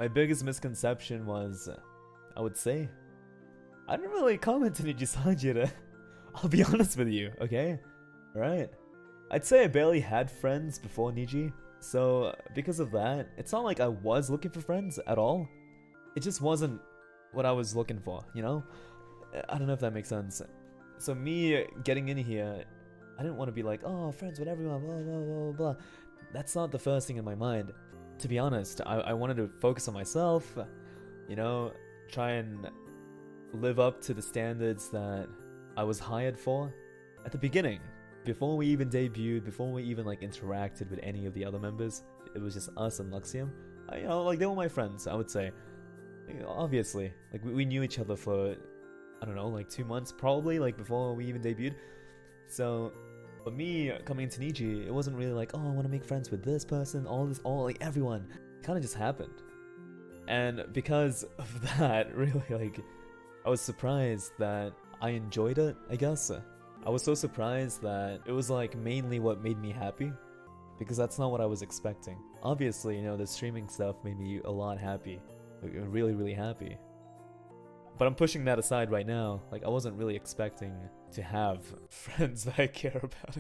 My biggest misconception was, I would say, I didn't really comment to Nijisanji. I'll be honest with you, okay? Alright. I'd say I barely had friends before Niji, so because of that, it's not like I was looking for friends at all. It just wasn't what I was looking for, you know? I don't know if that makes sense. So me getting in here, I didn't want to be like, oh, friends with everyone, blah, blah, blah, blah. That's not the first thing in my mind. To be honest, I wanted to focus on myself, you know, try and live up to the standards that I was hired for at the beginning. Before we even debuted, before we even like interacted with any of the other members, it was just us and LUXIEM. You know, like they were my friends, I would say. You know, obviously, like we knew each other for, I don't know, like 2 months probably, like before we even debuted. So, but me coming into Niji, it wasn't really like, oh, I want to make friends with this person, all like everyone. It kind of just happened. And because of that, really, like, I was surprised that I enjoyed it, I guess. I was so surprised that it was like mainly what made me happy, because that's not what I was expecting. Obviously, you know, the streaming stuff made me a lot happy, like, really, really happy. But I'm pushing that aside right now. Like, I wasn't really expecting to have friends that I care about.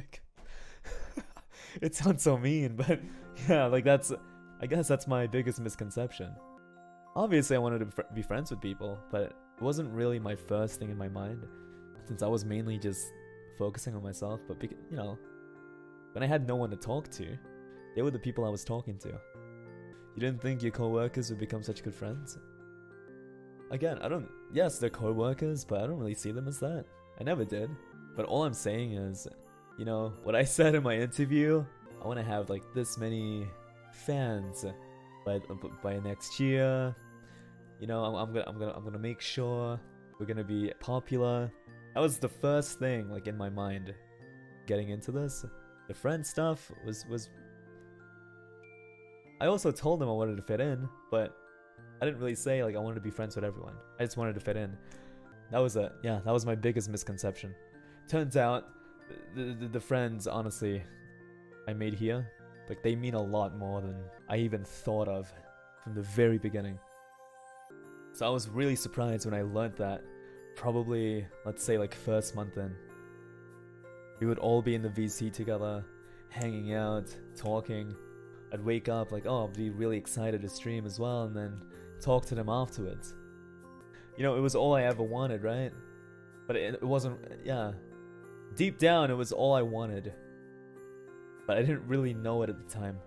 It sounds so mean, but yeah, like I guess that's my biggest misconception. Obviously, I wanted to be friends with people, but it wasn't really my first thing in my mind, since I was mainly just focusing on myself. But you know, when I had no one to talk to, they were the people I was talking to. You didn't think your co-workers would become such good friends? Again, yes, they're co-workers, but I don't really see them as that. I never did. But all I'm saying is, you know, what I said in my interview, I want to have like this many fans by next year. You know, I'm gonna make sure we're gonna be popular. That was the first thing like in my mind getting into this. The friend stuff was I also told them I wanted to fit in, but I didn't really say like I wanted to be friends with everyone. I just wanted to fit in. That was my biggest misconception. Turns out the friends, honestly, I made here, like they mean a lot more than I even thought of from the very beginning. So I was really surprised when I learned that, probably, let's say like first month in. We would all be in the VC together, hanging out, talking. I'd wake up like, oh, I'd be really excited to stream as well, and then talk to them afterwards. You know, it was all I ever wanted, right? But it wasn't, yeah. Deep down, it was all I wanted. But I didn't really know it at the time.